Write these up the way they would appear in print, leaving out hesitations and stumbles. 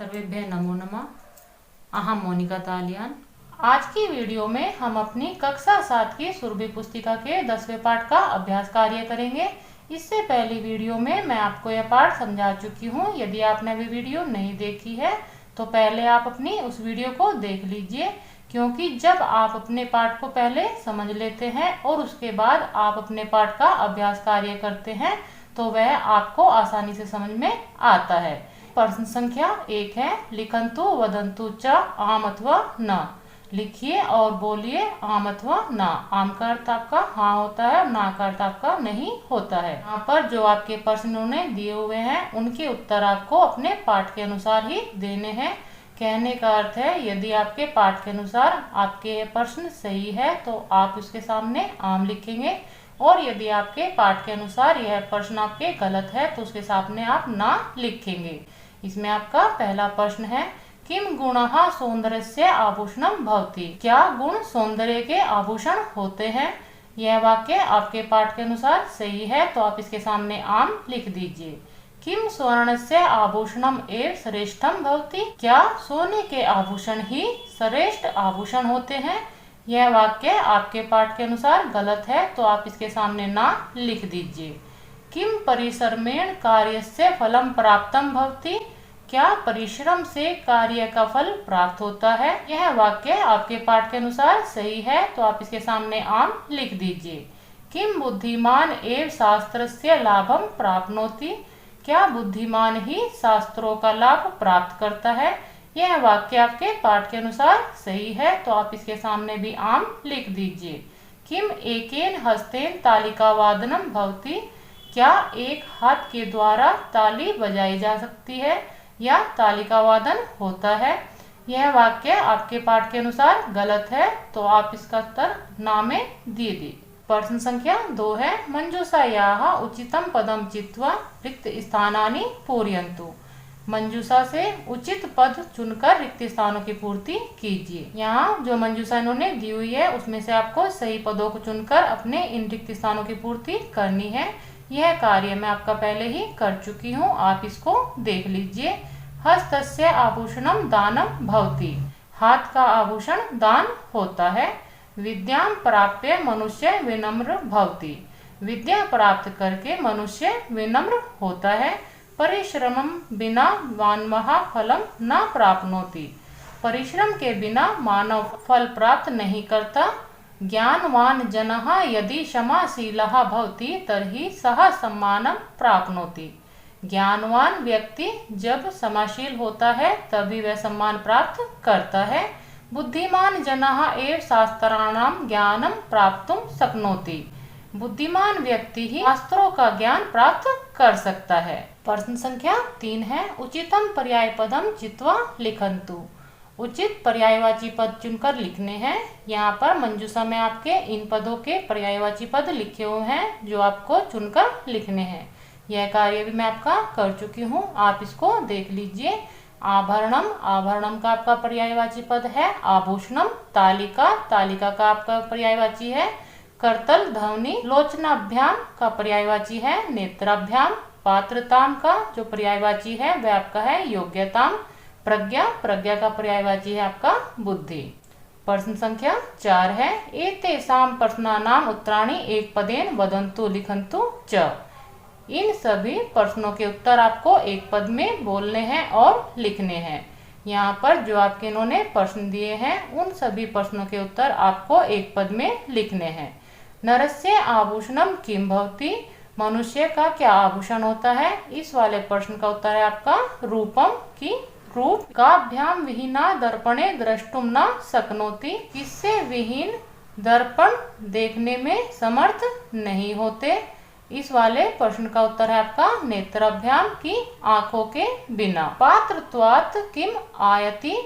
सर्वेभ्यः नमो नमः। अहम मोनिका तालियान। आज की वीडियो में हम अपनी कक्षा 7 की सुरभि पुस्तिका के 10वें पाठ का अभ्यास कार्य करेंगे। इससे पहली वीडियो में मैं आपको यह पाठ समझा चुकी हूँ। यदि आपने अभी वीडियो नहीं देखी है तो पहले आप अपनी उस वीडियो को देख लीजिए, क्योंकि जब आप अपने पाठ को पहले समझ लेते हैं और उसके बाद आप अपने पाठ का अभ्यास कार्य करते हैं तो वह आपको आसानी से समझ में आता है। प्रश्न संख्या 1 है, लिखंतु वदंतु च आम अथवा न। लिखिए और बोलिए आम अथवा ना। आम का अर्थ आपका हाँ होता है, ना का अर्थ आपका नहीं होता है। यहाँ पर जो आपके प्रश्न उन्होंने दिए हुए हैं उनके उत्तर आपको अपने पाठ के अनुसार ही देने हैं। कहने का अर्थ है, यदि आपके पाठ के अनुसार आपके प्रश्न सही है तो आप उसके सामने आम लिखेंगे, और यदि आपके पाठ के अनुसार यह प्रश्न आपके गलत है तो उसके सामने आप ना लिखेंगे। इसमें आपका पहला प्रश्न है, किम गुणः सौंदर्यस्य आभूषणम भवति। क्या गुण सौंदर्य के आभूषण होते हैं। यह वाक्य आपके पाठ के अनुसार सही है तो आप इसके सामने आम लिख दीजिए। किम स्वर्णस्य आभूषणम एव श्रेष्ठम भवति। क्या सोने के आभूषण ही श्रेष्ठ आभूषण होते हैं। यह वाक्य आपके पाठ के अनुसार गलत है तो आप इसके सामने ना लिख दीजिए। किम परिश्रमेण कार्यस्य फलम प्राप्तम भवति। क्या परिश्रम से कार्य का फल प्राप्त होता है। यह वाक्य आपके पाठ के अनुसार सही है तो आप इसके सामने आम लिख दीजिए। किम बुद्धिमान एव शास्त्रस्य लाभम प्राप्नोति। क्या बुद्धिमान ही शास्त्रों का लाभ प्राप्त करता है। यह वाक्य आपके पाठ के अनुसार सही है तो आप इसके सामने भी आम लिख दीजिए। किम एकेन हस्तेन तालिका वादनम भवति। क्या एक हाथ के द्वारा ताली बजाई जा सकती है या तालिका वादन होता है। यह वाक्य आपके पाठ के अनुसार गलत है तो आप इसका उत्तर ना में दीजिए। प्रश्न संख्या 2 है, मंजूषायाः उचितम पदम चित्वा रिक्त स्थानानि पूरयन्तु। मंजूषा से उचित पद चुनकर रिक्त स्थानों की पूर्ति कीजिए। यहाँ जो मंजूषा इन्होंने दी हुई है उसमें से आपको सही पदों को चुनकर अपने इन रिक्त स्थानों की पूर्ति करनी है। यह कार्य मैं आपका पहले ही कर चुकी हूँ, आप इसको देख लीजिए। हस्तस्य आभूषणम दानम भवति। हाथ का आभूषण दान होता है। विद्याम प्राप्य मनुष्य विनम्र भवति। विद्या प्राप्त करके मनुष्य विनम्र होता है। परिश्रमम बिना मानवः फलम न प्राप्नोति। परिश्रम के बिना मानव फल प्राप्त नहीं करता। ज्ञानवान जनः यदि क्षमाशीलः भवति तर्हि सः सम्मानं प्राप्नोति। ज्ञानवान व्यक्ति जब क्षमाशील होता है तभी वह सम्मान प्राप्त करता है। बुद्धिमान जनः एव शास्त्राणां ज्ञानं प्राप्तुं शक्नोति। बुद्धिमान व्यक्ति ही शास्त्रों का ज्ञान प्राप्त कर सकता है। प्रश्न संख्या 3 है, उचितम पर्यायपदम चित्वा लिखन्तु। उचित पर्यायवाची पद चुनकर लिखने हैं। यहाँ पर मंजूषा में आपके इन पदों के पर्यायवाची पद लिखे हुए हैं जो आपको चुनकर लिखने हैं। यह कार्य भी मैं आपका कर चुकी हूँ, आप इसको देख लीजिए। आभरणम, आभरणम का आपका पर्यायवाची पद है आभूषणम। तालिका, तालिका का आपका पर्यायवाची है करतल ध्वनि। लोचनाभ्याम का पर्यायवाची है नेत्राभ्याम। पात्रताम का जो पर्यायवाची है वह आपका है योग्यताम। प्रज्ञा, प्रज्ञा का पर्यायवाची है आपका बुद्धि। प्रश्न संख्या 4 है, एतेषां प्रश्नानां उत्तराणि एक पदेन वदन्तु लिखन्तु च। इन सभी प्रश्नों के उत्तर आपको एक पद में बोलने हैं और लिखने हैं। यहाँ पर जो आपके इन्होंने प्रश्न दिए हैं उन सभी प्रश्नों के उत्तर आपको एक पद में लिखने हैं। नरस्य आभूषणम किम भवति। मनुष्य का क्या आभूषण होता है। इस वाले प्रश्न का उत्तर है आपका रूपम की रूप। काभ्याम विहीना दर्पणे द्रष्टुम न शक्नोति। किससे विहीन दर्पण देखने में समर्थ नहीं होते। इस वाले प्रश्न का उत्तर है आपका नेत्राभ्याम की आंखों के बिना। पात्रत्वात् किम आयति।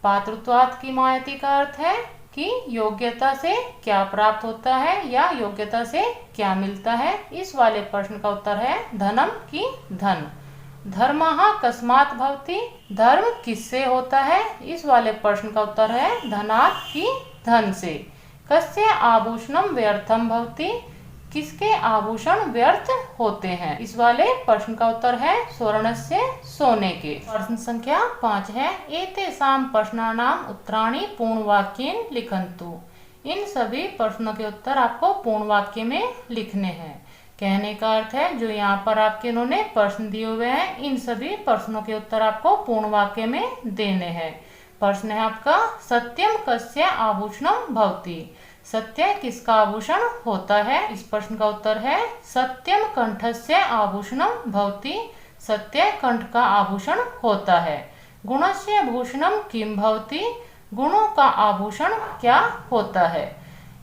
पात्रत्वात् किम आयति का अर्थ है कि योग्यता से क्या प्राप्त होता है या योग्यता से क्या मिलता है। इस वाले प्रश्न का उत्तर है धनम की धन। धर्मः कस्मात् भवति। धर्म किससे होता है। इस वाले प्रश्न का उत्तर है धनात् की धन से। कस्य आभूषणम व्यर्थम भवति। किसके आभूषण व्यर्थ होते हैं? इस वाले प्रश्न का उत्तर है स्वर्णस्य, सोने के। प्रश्न संख्या 5 है एतेषां प्रश्नानाम् उत्तराणि पूर्ण वाक्येन लिखन्तु। इन सभी प्रश्नों के उत्तर आपको पूर्ण वाक्य में लिखने हैं। कहने का अर्थ है जो यहाँ पर आपके इन्होंने प्रश्न दिए हुए हैं, इन सभी प्रश्नों के उत्तर आपको पूर्ण वाक्य में देने हैं। प्रश्न है आपका सत्यम कस्य आभूषणम भवति। सत्य किसका आभूषण होता है? इस प्रश्न का उत्तर है सत्यम कंठस्य आभूषणम भवति। सत्य कंठ का आभूषण होता है। गुणस्य भूषणम किम भवति। गुणों का आभूषण क्या होता है?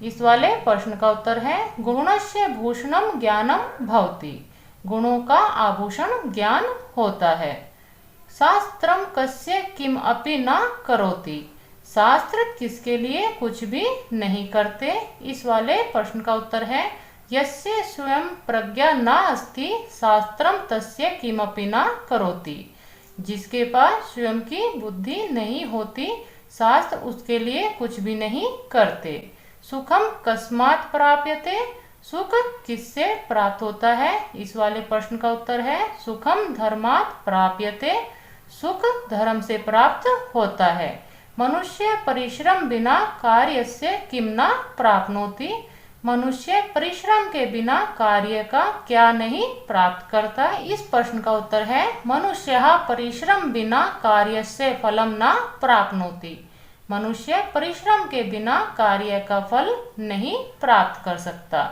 इस वाले प्रश्न का उत्तर है गुणस्य भूषणम ज्ञानम भवति। गुणों का आभूषण ज्ञान होता है। शास्त्रम कस्य किम अपि न करोति। शास्त्र किसके लिए कुछ भी नहीं करते। इस वाले प्रश्न का उत्तर है यस्य स्वयं प्रज्ञा न अस्ति शास्त्रम तस्य किमपि न करोति। जिसके पास स्वयं की बुद्धि नहीं होती शास्त्र उसके लिए कुछ भी नहीं करते। सुखम कस्मात् प्राप्यते। सुख किससे प्राप्त होता है? इस वाले प्रश्न का उत्तर है सुखम धर्मात् प्राप्यते। सुख धर्म से प्राप्त होता है। मनुष्य परिश्रम बिना कार्यस्य किम न प्राप्नोति। मनुष्य परिश्रम के बिना कार्य का क्या नहीं प्राप्त करता। इस प्रश्न का उत्तर है मनुष्य परिश्रम बिना कार्यस्य फलम न प्राप्नोति। मनुष्य परिश्रम के बिना कार्य का फल नहीं प्राप्त कर सकता।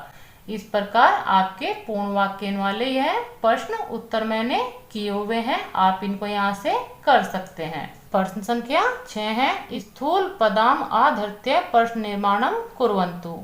इस प्रकार आपके पूर्ण वाक्य वाले यह प्रश्न उत्तर मैंने किए हुए हैं, आप इनको यहाँ से कर सकते हैं। प्रश्न संख्या 6 है स्थूल पदाम आधृत्य प्रश्न निर्माणम कुर्वन्तु।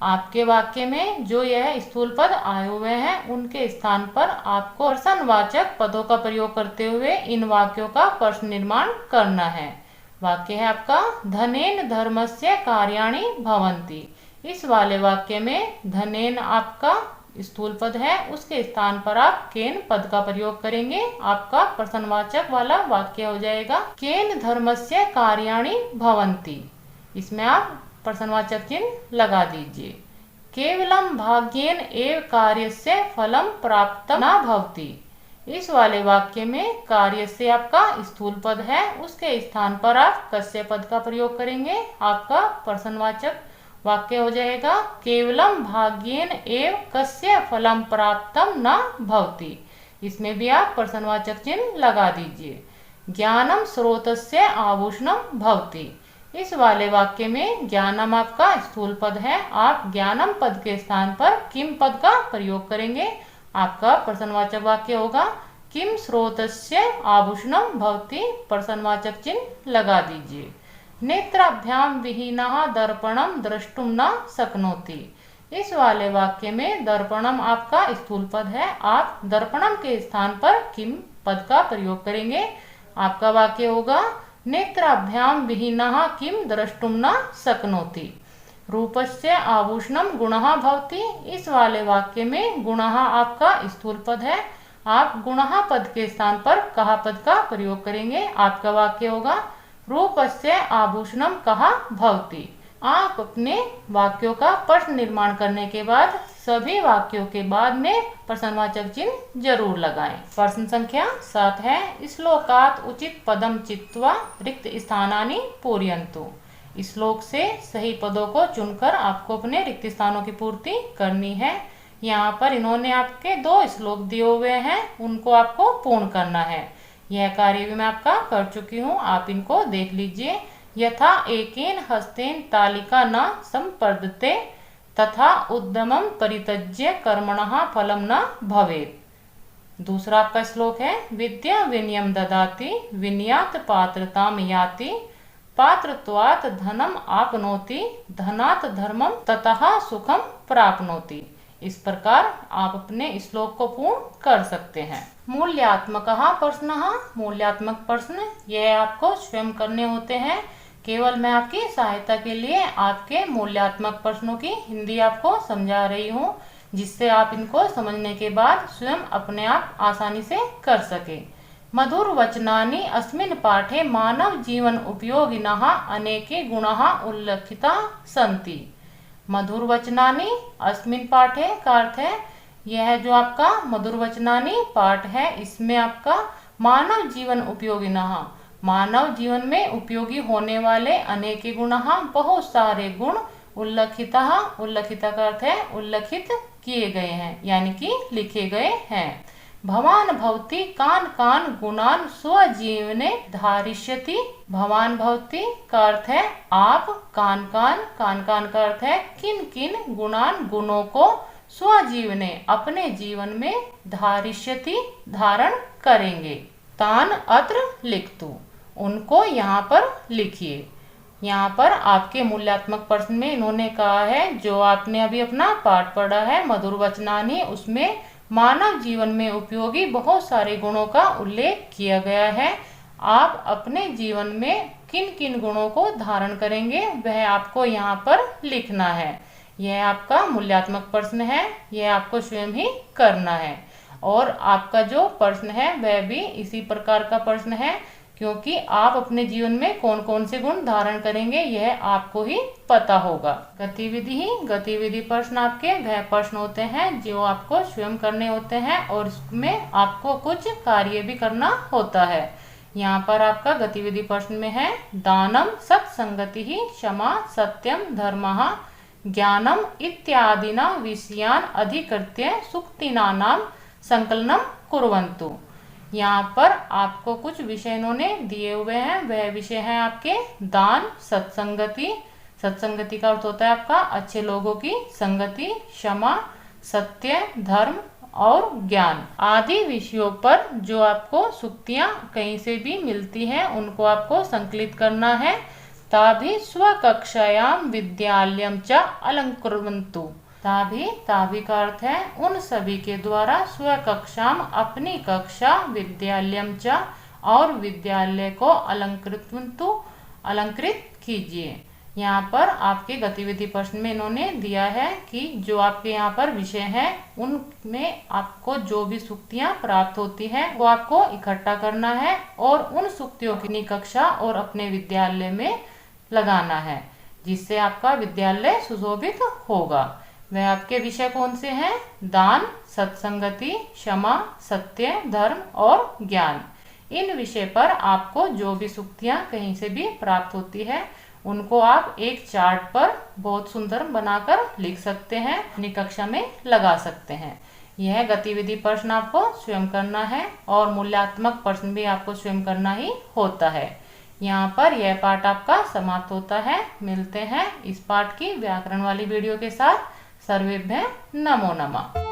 आपके वाक्य में जो यह स्थूल पद आए हुए हैं उनके स्थान पर आपको प्रश्नवाचक पदों का प्रयोग करते हुए इन वाक्यों का प्रश्न निर्माण करना है। वाक्य है आपका धनेन धर्मस्य कार्याणि भवन्ति। इस वाले वाक्य में धनेन आपका स्थूल पद है, उसके स्थान पर आप केन पद का प्रयोग करेंगे। आपका प्रश्नवाचक वाला वाक्य हो जाएगा केन धर्मस्य कार्याणि भवन्ति। इसमें आप प्रश्नवाचक चिन्ह लगा दीजिए। केवलम भाग्येन एव कार्यस्य फलम प्राप्त न भवति। इस वाले वाक्य में कार्य से आपका स्थूल पद है, उसके स्थान पर आप कस्य पद का प्रयोग करेंगे। आपका प्रश्नवाचक वाक्य हो जाएगा केवलम भाग्येन एव कस्य फलम प्राप्तम न भवति। इसमें भी आप प्रश्नवाचक चिन्ह लगा दीजिए। ज्ञानम स्रोतस्य आभूषणम भवति। इस वाले वाक्य में ज्ञानम आपका स्थूल पद है, आप ज्ञानम पद के स्थान पर किम पद का प्रयोग करेंगे। आपका प्रश्नवाचक वाक्य होगा किम स्रोतस्य आभूषणम भवति। प्रश्नवाचक चिन्ह लगा दीजिए। नेत्राभ्याम विहीनः दर्पणम द्रष्टुम न शक्नोति। इस वाले वाक्य में दर्पणम आपका स्थूल पद है, आप दर्पणम के स्थान पर किम पद का प्रयोग करेंगे। आपका वाक्य होगा नेत्राभ्याम विहीनः किम द्रष्टुम न शक्नोति। रूपस्य आभूषणम गुणः भवति। इस वाले वाक्य में गुणः आपका स्थूल पद है, आप गुणः पद के स्थान पर कहा पद का प्रयोग करेंगे। आपका वाक्य होगा रूपस्य आभूषणम कहा भवति। आप अपने वाक्यों का प्रश्न निर्माण करने के बाद सभी वाक्यों के बाद में प्रश्नवाचक चिन्ह जरूर लगाएं। प्रश्न संख्या 7 है श्लोकात उचित पदम चित्वा रिक्त स्थानानि पूरयन्तु। श्लोक से सही पदों को चुनकर आपको अपने रिक्त स्थानों की पूर्ति करनी है। यहाँ पर इन्होंने आपके 2 श्लोक दिए हुए हैं, उनको आपको पूर्ण करना है। यह कार्य भी मैं आपका कर चुकी हूँ, आप इनको देख लीजिए। यथा एकेन हस्तेन तालिका न संपर्दते तथा उद्यमम परित्यज्य कर्मणः फलम न भवेत्। दूसरा आपका श्लोक है विद्या विनयम ददाति विनयात पात्रताम याति पात्रत्वात् धनम आपनोति धनात् धर्मम ततः सुखम प्राप्नोति। इस प्रकार आप अपने श्लोक को पूर्ण कर सकते हैं। मूल्यात्मक प्रश्न। मूल्यात्मक प्रश्न यह आपको स्वयं करने होते हैं। केवल मैं आपकी सहायता के लिए आपके मूल्यात्मक प्रश्नों की हिंदी आपको समझा रही हूँ, जिससे आप इनको समझने के बाद स्वयं अपने आप आसानी से कर सके। मधुर वचनानि अस्मिन् पाठे मानव जीवन उपयोगिनः अनेके गुणाः उल्लिखिताः सन्ति। मधुर वचनानि अस्मिन् पाठे का अर्थ है यह जो आपका मधुर वचनानि पाठ है इसमें आपका मानव जीवन उपयोगिनः मानव जीवन में उपयोगी होने वाले अनेके गुणः बहुत सारे गुण उल्लिखितः उल्लिखित का अर्थ है उल्लिखित किए गए हैं यानी कि लिखे गए हैं। भवान भवती कान कान गुणान स्वजीवने धारिष्यति। भवान भवती का अर्थ है आप, कान कान का अर्थ है किन किन गुणान गुणों को स्वजीवने अपने जीवन में धारिष्यति धारण करेंगे। तान अत्र लिखतु उनको यहाँ पर लिखिए। यहाँ पर आपके मूल्यात्मक प्रश्न में इन्होंने कहा है जो आपने अभी अपना पाठ पढ़ा है मधुर वचनानि उसमें मानव जीवन में उपयोगी बहुत सारे गुणों का उल्लेख किया गया है। आप अपने जीवन में किन किन गुणों को धारण करेंगे वह आपको यहाँ पर लिखना है। यह आपका मूल्यात्मक प्रश्न है, यह आपको स्वयं ही करना है। और आपका जो प्रश्न है वह भी इसी प्रकार का प्रश्न है क्योंकि आप अपने जीवन में कौन कौन से गुण धारण करेंगे यह आपको ही पता होगा। गतिविधि प्रश्न आपके वह प्रश्न होते हैं जो आपको स्वयं करने होते हैं और इसमें आपको कुछ कार्य भी करना होता है। यहाँ पर आपका गतिविधि प्रश्न में है दानम सत्संगति क्षमा सत्यम धर्मः ज्ञानम इत्यादिना विषयान अधिकृत्य सूक्तिनां संकलनम कुर्वन्तु। यहाँ पर आपको कुछ विषय इन्होंने दिए हुए हैं वह विषय है आपके दान, सत्संगति का अर्थ होता है आपका अच्छे लोगों की संगति, क्षमा, सत्य, धर्म और ज्ञान आदि विषयों पर जो आपको सूक्तियां कहीं से भी मिलती हैं उनको आपको संकलित करना है। ताभि स्वकक्षायाम विद्यालयम च अलंकुर्वन्तु। ताभि का अर्थ है उन सभी के द्वारा स्वकक्षाम अपनी कक्षा विद्यालयम च और विद्यालय को अलंकृत कीजिए। यहाँ पर आपके गतिविधि प्रश्न में इन्होंने दिया है कि जो आपके यहाँ पर विषय है उनमें आपको जो भी सूक्तियाँ प्राप्त होती हैं वो आपको इकट्ठा करना है और उन सूक्तियों की कक्षा और अपने विद्यालय में लगाना है जिससे आपका विद्यालय सुशोभित होगा। वह आपके विषय कौन से हैं? दान, सत्संगति, क्षमा, सत्य, धर्म और ज्ञान। इन विषय पर आपको जो भी सूक्तियाँ कहीं से भी प्राप्त होती है उनको आप एक चार्ट पर बहुत सुंदर बनाकर लिख सकते हैं, अपनी कक्षा में लगा सकते हैं। यह गतिविधि प्रश्न आपको स्वयं करना है और मूल्यात्मक प्रश्न भी आपको स्वयं करना ही होता है। यहाँ पर यह पाठ आपका समाप्त होता है। मिलते हैं इस पाठ की व्याकरण वाली वीडियो के साथ। सर्वेभ्यः नमो नमः।